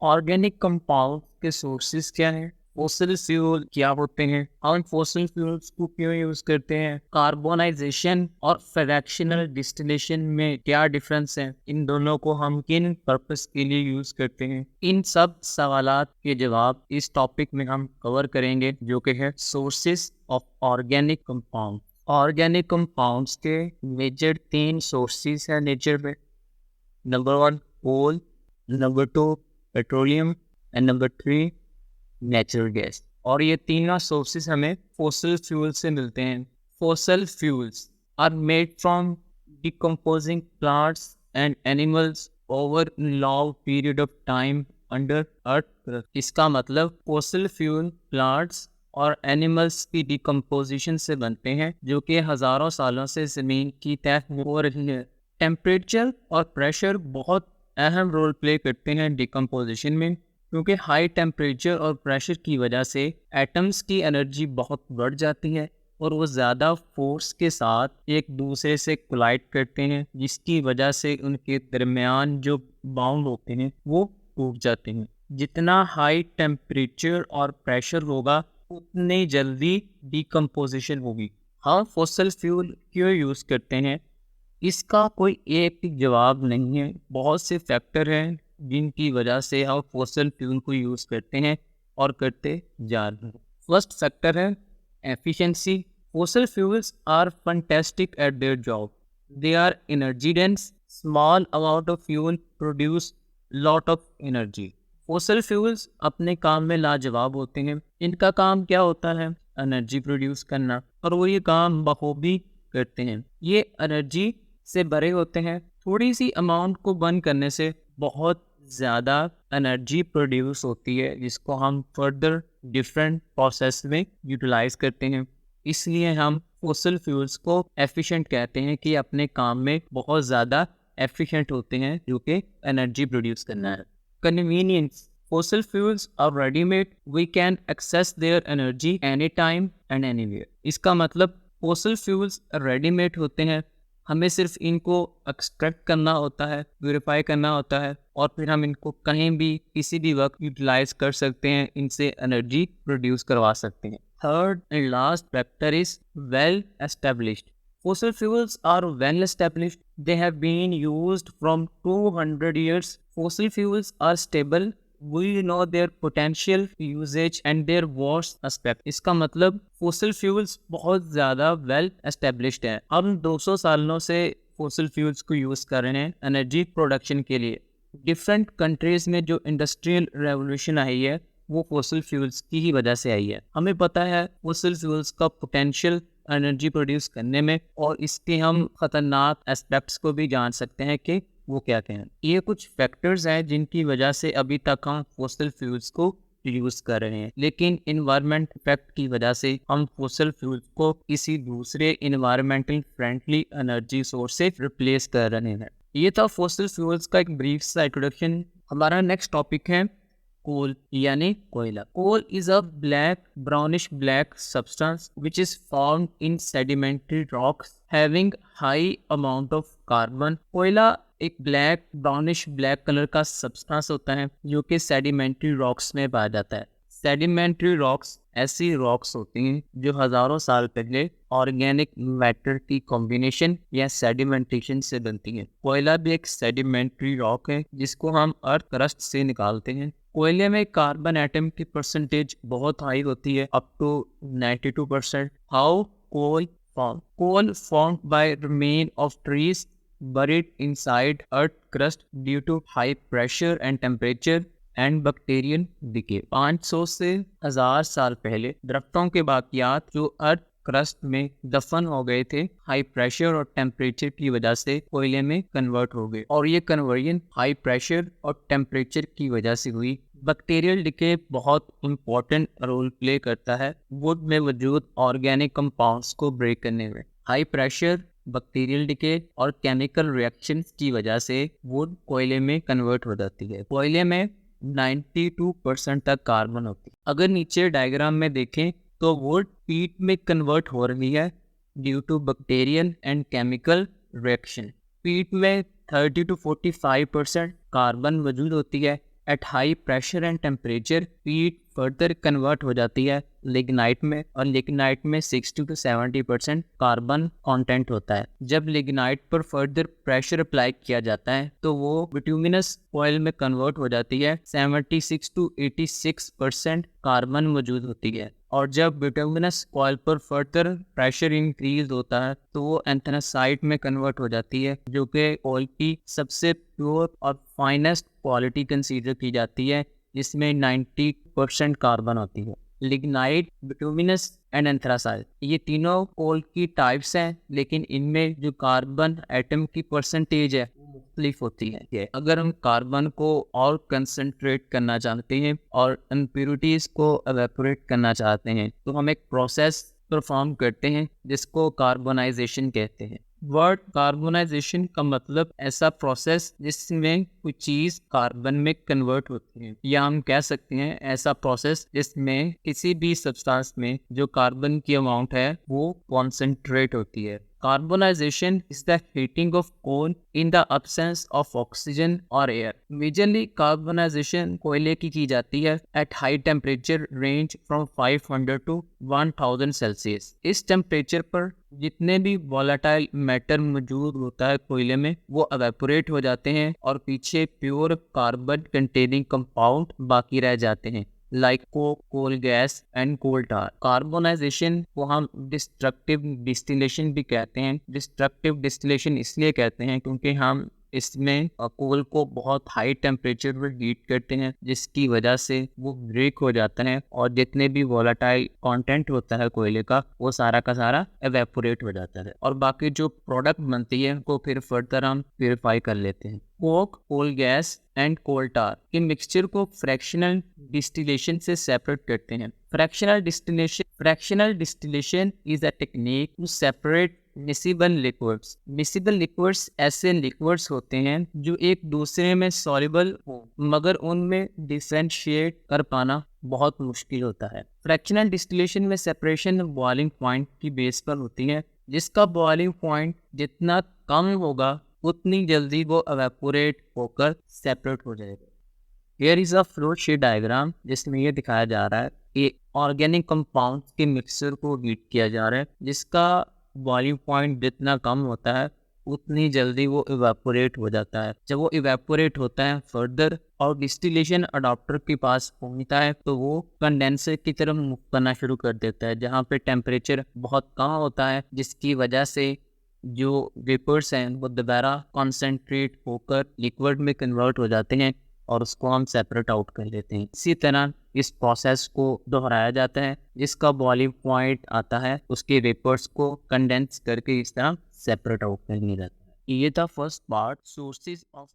Organic compound के sources क्या हैं, फॉसिल फ्यूल क्या होते हैं, हम फॉसिल फ्यूल्स को क्यों यूज करते हैं, कार्बोनाइजेशन और फ्रैक्शनल डिस्टिलेशन में क्या डिफरेंस है, इन दोनों को हम किन पर्पस के लिए यूज करते हैं, इन सब सवालात के जवाब इस टॉपिक में हम कवर करेंगे, जो कि है sources of organic compound. Organic compounds के मेजर 3 सोर्सेज हैं नेचर में। Number 1 coal, number 2 petroleum and number 3 natural gas. और ये तीनों सोर्सेज हमें फॉसिल फ्यूल से मिलते हैं। Fossil fuels are made from decomposing plants and animals over long period of time under earth. इसका मतलब फॉसिल फ्यूल प्लांट्स और एनिमल्स की डिकम्पोजिशन से बनते हैं, जो कि हजारों सालों से जमीन की तह हो रही है। टेम्परेचर और प्रेशर बहुत अहम रोल प्ले करते हैं डिकम्पोजिशन में, क्योंकि हाई टेम्परेचर और प्रेशर की वजह से एटम्स की एनर्जी बहुत बढ़ जाती है और वो ज़्यादा फोर्स के साथ एक दूसरे से कोलाइड करते हैं, जिसकी वजह से उनके दरमियान जो बाउंड होते हैं वो टूट जाते हैं। जितना हाई टेम्परेचर और प्रेशर होगा उतनी जल्दी डिकम्पोजिशन होगी। हम फॉसिल फ्यूल क्यों यूज़ करते हैं, इसका कोई एक ही जवाब नहीं है। बहुत से फैक्टर हैं जिनकी वजह से हम फॉसिल फ्यूल को यूज़ करते हैं और करते जा रहे हैं। फर्स्ट फैक्टर है efficiency. Fossil fuels are fantastic at their job. They are energy dense. Small amount of fuel produce lot of energy. Fossil fuels अपने काम में लाजवाब होते हैं। इनका काम क्या होता है? एनर्जी प्रोड्यूस करना, और वो ये काम बखूबी करते हैं। ये एनर्जी से भरे होते हैं। थोड़ी सी अमाउंट को बर्न करने से बहुत ज़्यादा एनर्जी प्रोड्यूस होती है, जिसको हम फर्दर डिफरेंट प्रोसेस में यूटिलाइज करते हैं। इसलिए हम फॉसिल फ्यूल्स को एफिशिएंट कहते हैं कि अपने काम में बहुत ज़्यादा एफिशिएंट होते हैं, जो कि एनर्जी प्रोड्यूस करना है। Convenience. Fossil fuels are readymade. We can access their energy any time and anywhere. इसका मतलब फॉसिल फ्यूल्स रेडीमेड होते हैं, हमें सिर्फ इनको एक्सट्रैक्ट करना होता है, प्यूरिफाई करना होता है, और फिर हम इनको कहीं भी किसी भी वक्त यूटिलाइज कर सकते हैं, इनसे एनर्जी प्रोड्यूस करवा सकते हैं। Third and last factor is well established. Fossil fuels are well established. They have been used from 200 years. Fossil fuels are stable. We know their potential usage and their worst aspect. इसका मतलब fossil fuels बहुत ज़्यादा well established हैं। हम 200 सालों से fossil fuels को use कर रहे हैं एनर्जी प्रोडक्शन के लिए। डिफरेंट कंट्रीज़ में जो इंडस्ट्रियल रेवोल्यूशन आई है वो फॉसिल फ्यूल्स की ही वजह से आई है। हमें पता है फॉसिल फ्यूल्स का पोटेंशियल एनर्जी प्रोड्यूस करने में, और इसके हम ख़तरनाक एस्पेक्ट्स को भी जान सकते हैं कि वो क्या क्या हैं। ये कुछ फैक्टर्स हैं जिनकी वजह से अभी तक हम फॉसिल फ्यूल्स को यूज़ कर रहे हैं, लेकिन इन्वायरमेंट इफेक्ट की वजह से हम फॉसिल फ्यूल्स को किसी दूसरे इन्वायरमेंटल फ्रेंडली एनर्जी सोर्स से रिप्लेस कर रहे हैं। ये था फॉसिल फ्यूल्स का एक ब्रीफ सा इंट्रोडक्शन। हमारा नेक्स्ट टॉपिक है कोल यानी कोयला। Coal is a black brownish black substance which is formed in sedimentary rocks having high amount of carbon. कोयला एक ब्लैक ब्राउनिश ब्लैक कलर का सब्सटेंस होता है जो कि सेडिमेंट्री रॉक्स में पाया जाता है। सेडिमेंट्री रॉक्स ऐसी रॉक्स होती हैं जो हजारों साल पहले ऑर्गेनिक मैटर की कॉम्बिनेशन या सेडिमेंटेशन से बनती है। कोयला भी एक सेडिमेंट्री रॉक है जिसको हम अर्थ क्रस्ट से निकालते हैं। कोयले में कार्बन एटम की परसेंटेज बहुत हाई होती है, up to 92%। How coal form? Coal formed by remain of trees buried inside earth crust due to high pressure and temperature and bacterial decay। 500 से 1000 साल पहले दरख्तों के बाकियात जो अर्थ क्रस्ट में दफन हो गए थे, हाई प्रेशर और टेम्परेचर की वजह से कोयले में कन्वर्ट हो गए, और ये कन्वर्जन हाई प्रेशर और टेम्परेचर की वजह से हुई। बैक्टीरियल डिके बहुत इंपॉर्टेंट रोल प्ले करता है वुड में मौजूद ऑर्गेनिक कंपाउंड्स को ब्रेक करने में। हाई प्रेशर, बैक्टीरियल डिके और केमिकल रिएक्शंस की वजह से वुड कोयले में कन्वर्ट हो जाती है। कोयले में 92% तक कार्बन होती है। अगर नीचे डायग्राम में देखें तो वुड पीट में कन्वर्ट हो रही है due to bacterial and chemical reaction. Peat में 30 to 45% कार्बन मौजूद होती है at high pressure and temperature peat further convert हो जाती है लिग्नाइट में, और लिग्नाइट में 60 to 70% कार्बन कंटेंट होता है। जब लिग्नाइट पर फर्दर प्रेशर अप्लाई किया जाता है तो वो बिटुमिनस ऑयल में कन्वर्ट हो जाती है। 76 to 86% कार्बन मौजूद होती है, और जब बिटुमिनस ऑयल पर फर्दर प्रेशर इंक्रीज होता है तो वो एंथ्रासाइट में कन्वर्ट हो जाती है, जो कि ऑयल की सबसे प्योर और फाइनेस्ट क्वालिटी कंसीडर की जाती है, जिसमें 90% कार्बन होती है। लिग्नाइट, बिटुमिनस एंड एंथ्रासाइट, ये तीनों कोल की टाइप्स हैं, लेकिन इनमें जो कार्बन एटम की परसेंटेज है वो मुख्तलिफ होती है। अगर हम कार्बन को और कंसंट्रेट करना चाहते हैं और इम्प्योरिटीज को एवेपोरेट करना चाहते हैं तो हम एक प्रोसेस परफॉर्म करते हैं जिसको कार्बोनाइजेशन कहते हैं। वर्ड कार्बोनाइजेशन का मतलब ऐसा प्रोसेस जिसमें कोई चीज़ कार्बन में कन्वर्ट होती है, या हम कह सकते हैं ऐसा प्रोसेस जिसमें किसी भी सब्सटेंस में जो कार्बन की अमाउंट है वो कॉन्सेंट्रेट होती है। Carbonization is the heating of coal in the absence of oxygen or air. Majorly carbonization कोयले की जाती है at high temperature range from 500 to 1000 Celsius. इस टेम्परेचर पर जितने भी volatile matter मौजूद होता है कोयले में वो evaporate हो जाते हैं और पीछे प्योर कार्बन containing compound बाकी रह जाते हैं, like coke, coal gas and coal tar. Carbonisation को हम डिस्ट्रक्टिव डिस्टिलेशन भी कहते हैं। डिस्ट्रक्टिव डिस्टिलेशन इसलिए कहते हैं क्योंकि हम इसमें कोल को बहुत हाई टेम्परेचर पर हीट करते हैं, जिसकी वजह से वो ब्रेक हो जाता है और जितने भी वोलेटाइल कंटेंट होता है कोयले का वो सारा का सारा एवेपोरेट हो जाता है, और बाकी जो प्रोडक्ट बनती है उनको फिर फर्दर हम प्योरीफाई कर लेते हैं। Coke, coal gas and coal tar के मिक्सचर को फ्रैक्शनल डिस्टिलेशन से सेपरेट करते हैं। Fractional distillation is a technique to separate miscible liquids. Miscible liquids ऐसे लिक्विड्स होते हैं जो एक दूसरे में सॉल्युबल हो मगर उनमें डिफरेंशिएट कर पाना बहुत मुश्किल होता है। फ्रैक्शनल डिस्टिलेशन में सेपरेशन बॉइलिंग पॉइंट की बेस पर होती है, जिसका बॉइलिंग पॉइंट जितना कम होगा उतनी जल्दी वो एवेपोरेट होकर सेपरेट हो जाएगा। Here is a flow sheet diagram जिसमें ये दिखाया जा रहा है कि ऑर्गेनिक कंपाउंड के मिक्सचर को हीट किया जा रहा है, जिसका बॉइलिंग पॉइंट जितना कम होता है उतनी जल्दी वो इवेपोरेट हो जाता है। जब वो इवेपोरेट होता है फर्दर और डिस्टिलेशन अडॉप्टर के पास पहुंचता है तो वो कंडेंसर की तरफ मूव करना शुरू कर देता है, जहाँ पे टेम्परेचर बहुत कम होता है, जिसकी वजह से जो वेपर्स हैं वो दोबारा कॉन्सेंट्रेट होकर लिक्विड में कन्वर्ट हो जाते हैं और उसको हम सेपरेट आउट कर लेते हैं। इसी तरह इस प्रोसेस को दोहराया जाता है, जिसका बॉइलिंग पॉइंट आता है उसके वेपर्स को कंडेंस करके इस तरह सेपरेट आउट कर लिया जाता है। ये था फर्स्ट पार्ट, सोर्सेज ऑफ